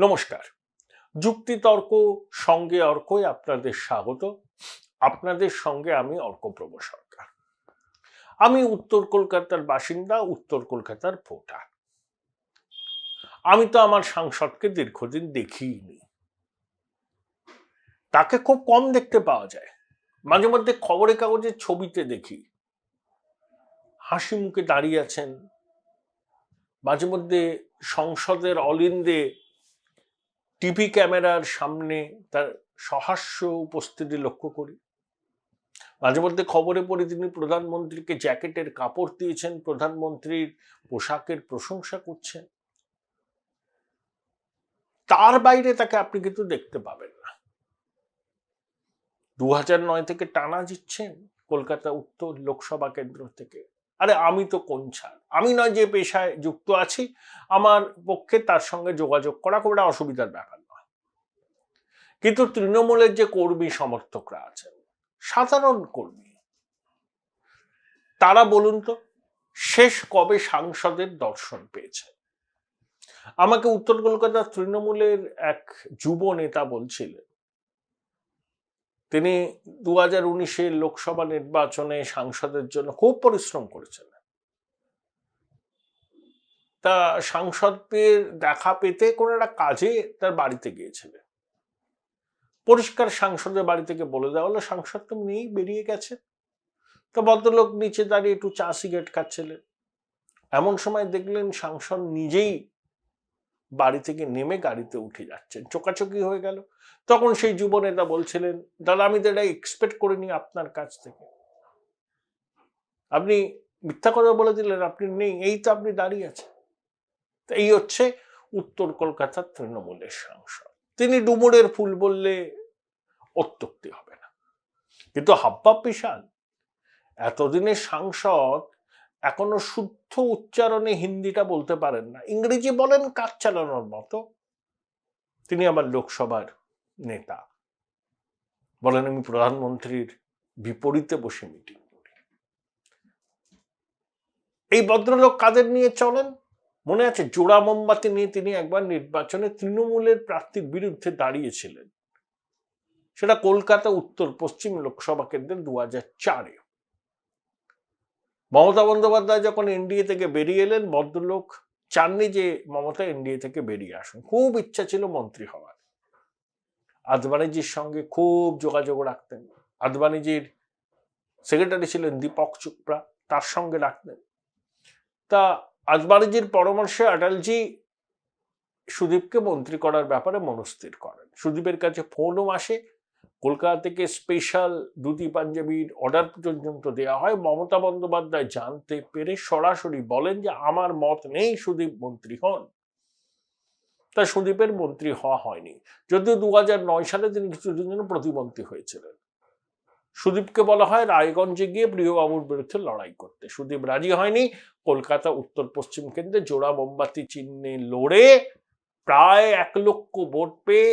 নমস্কার। যুক্তিতর্ক সঙ্গে অর্কই আপনাদের স্বাগত। আপনাদের সঙ্গে আমি অর্কপ্রভ সরকার। আমি উত্তর কলকাতার বাসিন্দা, উত্তর কলকাতার ভোটার। আমি তো আমার সাংসদকে দীর্ঘদিন দেখিনি। তাকে খুব কম দেখতে পাওয়া যায়। মাঝে মধ্যে খবরের কাগজের ছবিতে দেখি হাসি মুখে দাঁড়িয়ে আছেন। মাঝে মধ্যে সংসদের অলিন্দে টিভি ক্যামেরার সামনে তার সহাস্য উপস্থিতি লক্ষ্য করি। মাঝে মধ্যে খবরে পড়ে তিনি প্রধানমন্ত্রীকে জ্যাকেটের কাপড় দিয়েছেন, প্রধানমন্ত্রীর পোশাকের প্রশংসা করছেন। তার বাইরে তাকে আপনি কিন্তু দেখতে পাবেন না। 2009 থেকে টানা জিতছেন কলকাতা উত্তর লোকসভা কেন্দ্র থেকে। আরে আমি তো কোন ছাড়, আমি নয় যে পেশায় যুক্ত আছি, আমার পক্ষে তার সঙ্গে যোগাযোগ করা খুব একটা অসুবিধার ব্যাপার নয়। কিন্তু তৃণমূলের যে কর্মী সমর্থকরা আছেন, সাধারণ কর্মী, তারা বলুন তো শেষ কবে সাংসদের দর্শন পেয়েছে? আমাকে উত্তর কলকাতার তৃণমূলের এক যুব নেতা বলছিলেন তিনি 2019-এর লোকসভা নির্বাচনে সাংসদের জন্য খুব পরিশ্রম করেছেন। তা সাংসদদের দেখা পেতে কোনো একটা কাজে তার বাড়িতে গিয়েছিলেন। পরিষ্কার সাংসদের বাড়ি থেকে বলে দেওয়া হলো সাংসদ তো নেই, বেরিয়ে গেছে। তো ভদ্রলোক নিচে দাঁড়িয়ে একটু চা সিগারেট খাচ্ছিলেন। এমন সময় দেখলেন সাংসদ নিজেই বাড়ি থেকে নেমে গাড়িতে উঠে যাচ্ছেন। চোকাচোকি হয়ে গেল। তখন সেই যুব নেতা বলছিলেন, দাদা আমি তো এটা এক্সপেক্ট করিনি আপনার কাছ থেকে। আপনি মিথ্যা কথা বলে দিলেন, আপনি নেই, এই তো আপনি দাঁড়িয়ে আছেন। এই হচ্ছে উত্তর কলকাতার তৃণমূলের সাংসদ। তিনি ডুমুরের ফুল বললে অত্যুক্তি হবে না, কিন্তু হাব্বাব বিশাল এতদিনের সাংসদ এখনো শুদ্ধ উচ্চারণে হিন্দিটা বলতে পারেন না, ইংরেজি বলেন কাজ চালানোর মতো। তিনি আবার লোকসভার নেতা, বলেন আমি প্রধানমন্ত্রীর বিপরীতে বসে মিটিং করি। এই ভদ্রলোক কাদের নিয়ে চলেন মনে আছে? জোড়া মোমবাতি নিয়ে তিনি একবার নির্বাচনে তৃণমূলের প্রার্থীর বিরুদ্ধে দাঁড়িয়েছিলেন। সেটা কলকাতা উত্তর পশ্চিম লোকসভা কেন্দ্রের 2004-এ। মমতা বন্দ্যোপাধ্যায় যখন এনডিএ থেকে বেরিয়ে এলেন, ভদ্রলোক চাননি যে মমতা এনডিএ থেকে বেরিয়ে আসুন। খুব ইচ্ছা ছিল মন্ত্রী হওয়ার। আদবানিজির সঙ্গে খুব যোগাযোগ রাখতেন। আদবানিজির সেক্রেটারি ছিলেন দীপক চোপড়া, তার সঙ্গে রাখতেন। তা আদবানিজির পরামর্শে অটলজি সুদীপকে মন্ত্রী করার ব্যাপারে মনস্থির করেন। সুদীপের কাছে ফোনও আসে, কলকাতা থেকে স্পেশাল ধুতি পাঞ্জাবির অর্ডার পর্যন্ত দেওয়া হয়। মমতা বন্দ্যোপাধ্যায় জানতে পেরে সরাসরি বলেন যে আমার মত নেই সুদীপ মন্ত্রী হন। তা সুদীপের মন্ত্রী হওয়া হয়নি, যদিও 2009 সালে তিনি কিছুদিন জন্য প্রতিমন্ত্রী হয়েছিলেন। সুদীপকে বলা হয় রায়গঞ্জে গিয়ে প্রিয়বাবুর বিরুদ্ধে লড়াই করতে। সুদীপ রাজি হয়নি। কলকাতা উত্তর পশ্চিম কেন্দ্রে জোড়া মোমবাতি চিহ্নে লড়ে প্রায় 1 লক্ষ ভোট পেয়ে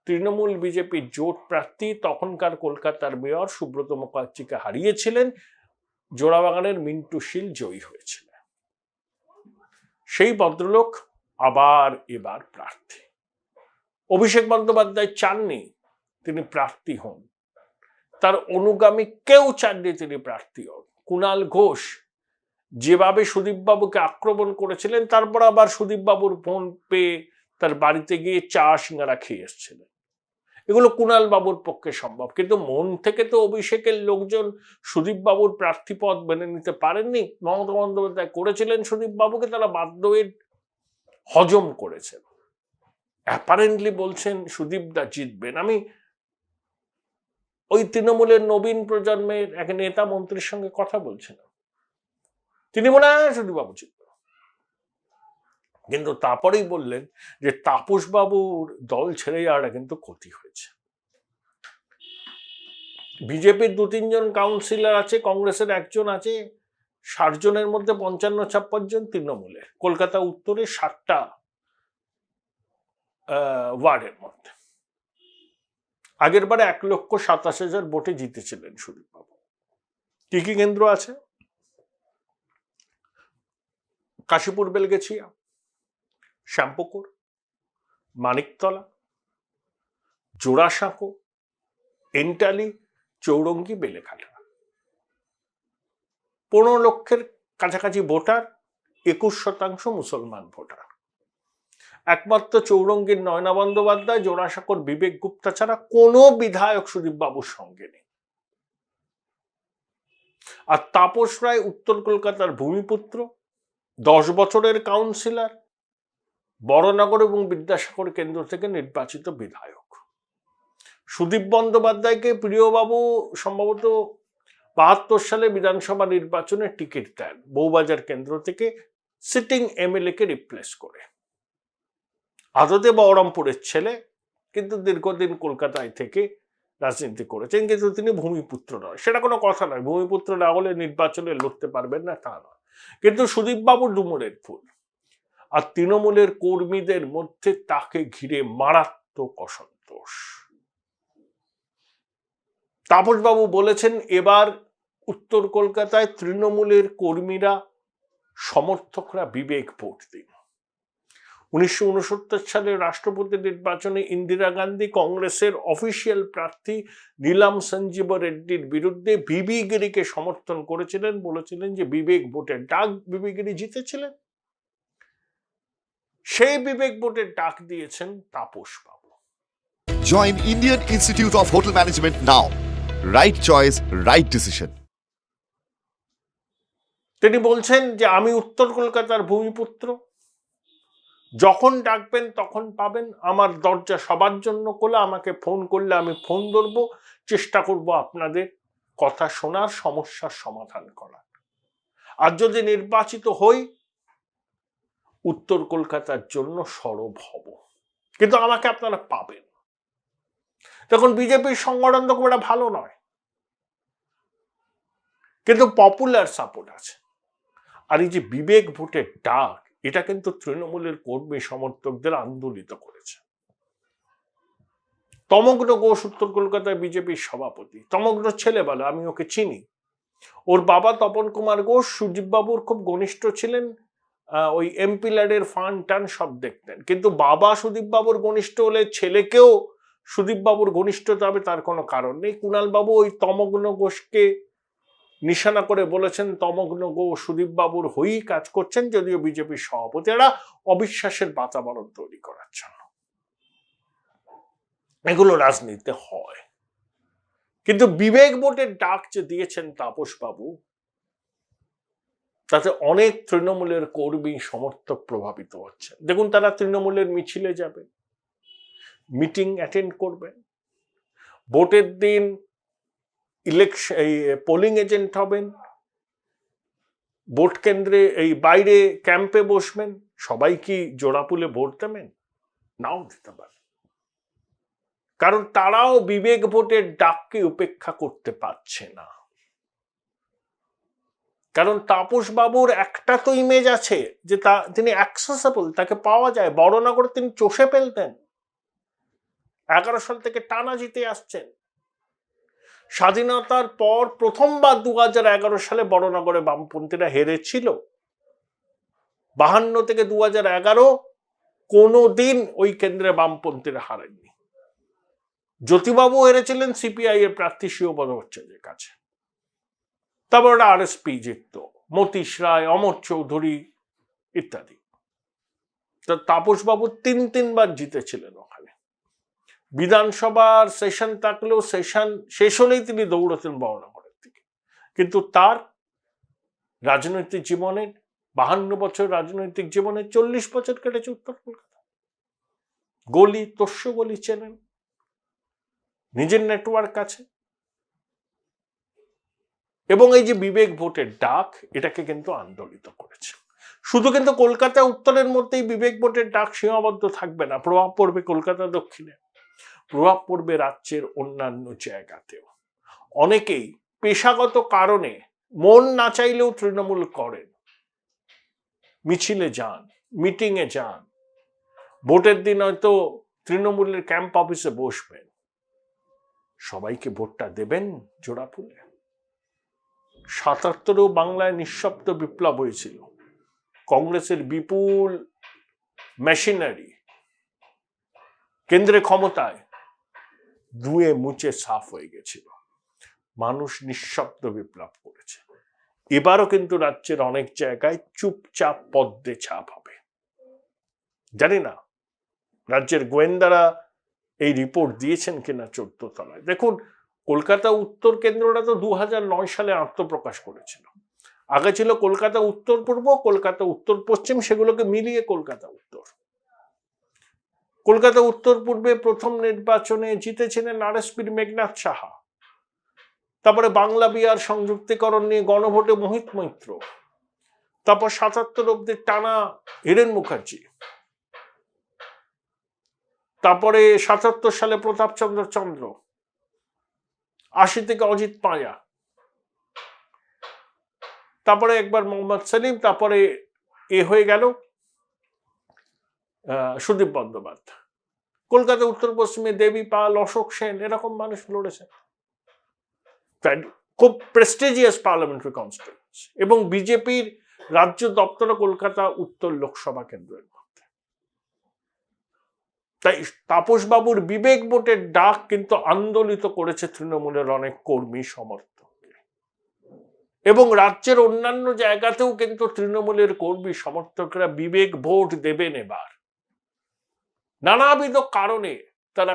তৃণমূল বিজেপির জোট প্রার্থী তখনকার কলকাতার মেয়র সুব্রত মুখার্জিকে হারিয়েছিলেন। জোড়াবাগানের মিন্টু শীল জয়ী হয়েছিলেন। সেই ভদ্রলোক আবার এবার প্রার্থী। অভিষেক বন্দ্যোপাধ্যায় চাননি তিনি প্রার্থী হন, তার অনুগামী কেউ চাননি তিনি প্রার্থী হন। কুণাল ঘোষ যেভাবে সুদীপবাবুকে আক্রমণ করেছিলেন, তারপর আবার সুদীপবাবুর ফোন পেয়ে তার বাড়িতে গিয়ে চা সিঙ্গারা খেয়ে এসেছিলেন। এগুলো কুণাল বাবুর পক্ষে সম্ভব, কিন্তু মন থেকে তো অভিষেকের লোকজন সুদীপ বাবুর প্রার্থী পদ মেনে নিতে পারেননি। মমতা বন্দ্যোপাধ্যায় করেছিলেন সুদীপ বাবুকে, তারা বাধ্য হয়ে হজম করেছেন। অ্যাপারেন্টলি বলছেন সুদীপ দা জিতবেন। আমি ওই তৃণমূলের নবীন প্রজন্মের এক নেতা মন্ত্রীর সঙ্গে কথা বলছিলাম, তিনি মনে হয় সুদীপ বাবু জিতবেন। কিন্তু তারপরেই বললেন যে তাপস বাবুর দল ছেড়ে যাওয়াটা কিন্তু ক্ষতি হয়েছে। বিজেপির 2-3 জন কাউন্সিলর আছে, কংগ্রেসের 1 জন আছে, 60 জনের মধ্যে 55-56 জন তৃণমূলের। কলকাতা উত্তরে 60টা ওয়ার্ডের মধ্যে আগের বারে 1,27,000 ভোটে জিতেছিলেন সুদীপ বাবু। কি কি কেন্দ্র আছে? কাশীপুর বেলগেছিয়া, শ্যামপুকুর, মানিকতলা, জোড়াসাঁকো, এন্টালি, চৌরঙ্গি, বেলেঘাটা। 15 লক্ষের কাছাকাছি ভোটার, 21% মুসলমান ভোটার। একমাত্র চৌরঙ্গীর নয়না বন্দ্যোপাধ্যায়, জোড়াসাঁকোর বিবেক গুপ্তা ছাড়া কোনো বিধায়ক সুদীপ বাবুর সঙ্গে নেই। আর তাপস রায় উত্তর কলকাতার ভূমিপুত্র, 10 বছরের কাউন্সিলর, বড়নগর এবং বিদ্যাসাগর কেন্দ্র থেকে নির্বাচিত বিধায়ক। সুদীপ বন্দ্যোপাধ্যায়কে প্রিয়বাবু সম্ভবত 72 সালে বিধানসভা নির্বাচনে টিকিট দেন বউবাজার কেন্দ্র থেকে, সিটিং এমএলএ কে রিপ্লেস করে। আদতে বহরমপুরের ছেলে, কিন্তু দীর্ঘদিন কলকাতায় থেকে রাজনীতি করেছেন, কিন্তু তিনি ভূমিপুত্র নয়, সেটা কোনো কথা নয়। ভূমিপুত্র না হলে নির্বাচনে লড়তে পারবেন না তা নয়, কিন্তু সুদীপ বাবু ডুমুরের ফুল। আর তৃণমূলের কর্মীদের মধ্যে তাকে ঘিরে মারাত্মক অসন্তোষ। তাপসবাবু বলেছেন, এবার উত্তর কলকাতায় তৃণমূলের কর্মীরা, সমর্থকরা বিবেক ভোট দিন। 1969 সালের রাষ্ট্রপতি নির্বাচনে ইন্দিরা গান্ধী কংগ্রেসের অফিসিয়াল প্রার্থী নীলাম সঞ্জীব রেড্ডির বিরুদ্ধে বিবি গিরিকে সমর্থন করেছিলেন, বলেছিলেন যে বিবেক ভোটের ডাক, বিবি গিরি জিতেছিলেন। সেই বিবেক ভোটের ডাক দিয়েছেন তাপসবাবু। Join Indian Institute of Hotel Management now. Right choice, right decision. তিনি বলছেন যে আমি উত্তর কলকাতার ভূমিপুত্র, যখন ডাকবেন তখন পাবেন, আমার দরজা সবার জন্য খোলা, আমাকে ফোন করলে আমি ফোন ধরবো, চেষ্টা করব আপনাদের কথা শোনার, সমস্যার সমাধান করার। আর যদি নির্বাচিত হই, উত্তর কলকাতার জন্য সরব হব, কিন্তু আমাকে আপনারা পাবেন। তখন বিজেপির সংগঠন তো খুব একটা ভালো নয়, কিন্তু পপুলার সাপোর্ট আছে। আর এই যে বিবেক ভোটের ডাক, এটা কিন্তু তৃণমূলের কর্মী সমর্থকদের আন্দোলিত করেছে। তমগ্ন ঘোষ উত্তর কলকাতায় বিজেপির সভাপতি। তমগ্ন ছেলেবেলা, আমি ওকে চিনি। ওর বাবা তপন কুমার ঘোষ সুদীপ বাবুর খুব ঘনিষ্ঠ ছিলেন, ওই এমপি ল্যাডের ফান্ড টান সব দেখতেন। কিন্তু বাবা সুদীপ বাবুর ঘনিষ্ঠ হলে ছেলেকেও সুদীপ বাবুর ঘনিষ্ঠতা হবে তার কোনো কারণ নেই। কুণাল বাবু ওই তমগ্ন ঘোষকে নিশানা করে বলেছেন তমগ্ন ঘোষ সুদীপ বাবুর হয়েই কাজ করছেন, যদিও বিজেপির সভাপতি। এরা অবিশ্বাসের বাতাবরণ তৈরি করার জন্য। এগুলো রাজনীতিতে হয়। কিন্তু বিবেক ভোটের ডাক যে দিয়েছেন তাপসবাবু, তাতে অনেক তৃণমূলের কর্মী সমর্থক প্রভাবিত হচ্ছে। দেখুন, তারা তৃণমূলের মিছিলে যাবে, মিটিং অ্যাটেন্ড করবেন, ভোটের দিন ইলেকশন পোলিং এজেন্ট হবেন, ভোট কেন্দ্রে এই বাইরে ক্যাম্পে বসবেন। সবাই কি জোড়াপুলে ভোট দেবেন? নাও দিতে পারে, কারণ তারাও বিবেক ভোটের ডাককে উপেক্ষা করতে পারছে না। কারণ তাপসবাবুর একটা তো ইমেজ আছে যে তিনি অ্যাক্সেসেবল, তাকে পাওয়া যায়। বড়নগরে তিনি চষে ফেলতেন, 11 সাল থেকে টানা জিতে আসছেন। স্বাধীনতার পর প্রথমবার 2011 সালে বড়নগরে বামপন্থীরা হেরেছিল। 52 থেকে 2011 কোনোদিন ওই কেন্দ্রে বামপন্থীরা হারেননি। জ্যোতিবাবু হেরেছিলেন সিপিআই এর প্রার্থী শিব ভট্টাচার্যের কাছে, তারপর ওটা আরএসপি জিতত, মতীশ রায়, অমর চৌধুরী ইত্যাদি। তাপসবাবু 3বার জিতেছিলেন ওখানে। বিধানসভার সেশন থাকলেও সেশন শেষ হলেই তিনি দৌড়তেন বড়নগরের দিকে। কিন্তু তার রাজনৈতিক জীবনের 52 বছর রাজনৈতিক জীবনে 40 বছর কেটেছে উত্তর কলকাতা। গলি তস্য গলি চেনেন, নিজের নেটওয়ার্ক আছে। এবং এই যে বিবেক ভোটের ডাক, এটাকে কিন্তু আন্দোলিত করেছে। শুধু কিন্তু কলকাতা উত্তরের মধ্যেই বিবেক ভোটের ডাক সীমাবদ্ধ থাকবে না, প্রভাব পড়বে কলকাতা দক্ষিণে, প্রভাব পড়বে রাজ্যের অন্যান্য জায়গাতেও। অনেকেই পেশাগত কারণে মন না চাইলেও তৃণমূল করেন, মিছিলে যান, মিটিং এ যান, ভোটের দিন হয়তো তৃণমূলের ক্যাম্প অফিসে বসবেন। সবাইকে ভোটটা দেবেন জোড়াফুলে? 77-এও বাংলায় নিঃশব্দ বিপ্লব হয়েছিল। কংগ্রেসের বিপুল মেশিনারি কেন্দ্রে ক্ষমতায়, ধুয়ে মুছে সাফ হয়ে গেছিল। মানুষ নিঃশব্দ বিপ্লব করেছে। এবারও কিন্তু রাজ্যের অনেক জায়গায় চুপচাপ পদ্মে ছাপ হবে। জানি না রাজ্যের গোয়েন্দারা এই রিপোর্ট দিয়েছেন কিনা 14 তলায়। দেখুন, কলকাতা উত্তর কেন্দ্রটা তো 2009 সালে আত্মপ্রকাশ করেছিল। আগে ছিল কলকাতা উত্তর পূর্ব, কলকাতা উত্তর পশ্চিম, সেগুলোকে মিলিয়ে কলকাতা উত্তর। কলকাতা উত্তর পূর্বে প্রথম নির্বাচনে জিতেছিলেন আরএসপির মেঘনাথ সাহা। তারপরে বাংলা বিহার সংযুক্তিকরণ নিয়ে গণভোটে মোহিত মৈত্র। তারপর 77 অব্দি টানা হীরেন মুখার্জি। তারপরে 77 সালে প্রতাপচন্দ্র চন্দ্র, 80 থেকে অজিত পাঁজা, তারপরে একবার মোহাম্মদ সেলিম, তারপরে হয়ে গেল সুদীপ বন্দ্যোপাধ্যায়। কলকাতা উত্তর পশ্চিমে দেবী পাল, অশোক সেন, এরকম মানুষ লড়েছে। খুব প্রেস্টিজিয়াস পার্লামেন্টারি কনস্টিটিউয়েন্সি, এবং বিজেপির রাজ্য দপ্তর কলকাতা উত্তর লোকসভা কেন্দ্রের মধ্যে। তাই তাপস বাবুর বিবেক ভোটের ডাক কিন্তু আন্দোলিত করেছে তৃণমূলের অনেক কর্মী সমর্থককে, এবং রাজ্যের অন্যান্য জায়গাতেও কিন্তু তৃণমূলের কর্মী সমর্থকরা বিবেক ভোট দেবেন এবার। নানাবিধ কারণে তারা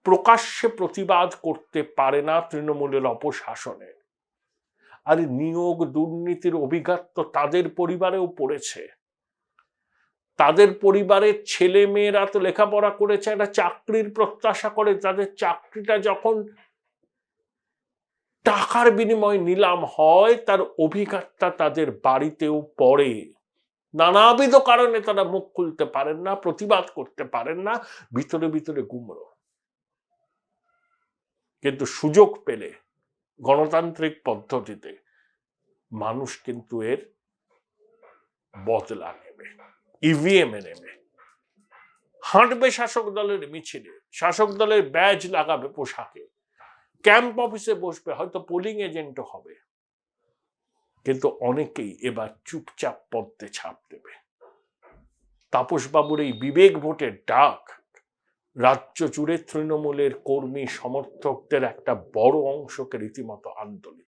প্রকাশ্যে প্রতিবাদ করতে পারে না তৃণমূলের অপশাসনে। আর নিয়োগ দুর্নীতির অভিঘাত তো তাদের পরিবারেও পড়েছে। তাদের পরিবারের ছেলে মেয়েরা তো লেখাপড়া করেছে, একটা চাকরির প্রত্যাশা করে। তাদের চাকরিটা যখন টাকার বিনিময়ে নিলাম হয়, তার অভিঘাতটা তাদের বাড়িতেও পড়ে। নানাবিধ কারণে তারা মুখ খুলতে পারেন না, প্রতিবাদ করতে পারেন না, ভিতরে ভিতরে গুমড়ো। কিন্তু সুযোগ পেলে গণতান্ত্রিক পদ্ধতিতে মানুষ কিন্তু এর বদলা নেবে, ইভিএম এ নেবে, হাঁটবে শাসক দলের মিছিলে, শাসক দলের ব্যাজ লাগাবে পোশাকে, ক্যাম্প অফিসে বসবে, হয়তো পোলিং এজেন্টও হবে। কিন্তু অনেকেই এবার চুপচাপ পদ্মে ছাপ দেবে। তাপস বাবুর এই বিবেক ভোটের ডাক রাজ্য জুড়ে তৃণমূলের কর্মী সমর্থকদের একটা বড় অংশকে রীতিমতো আন্দোলিত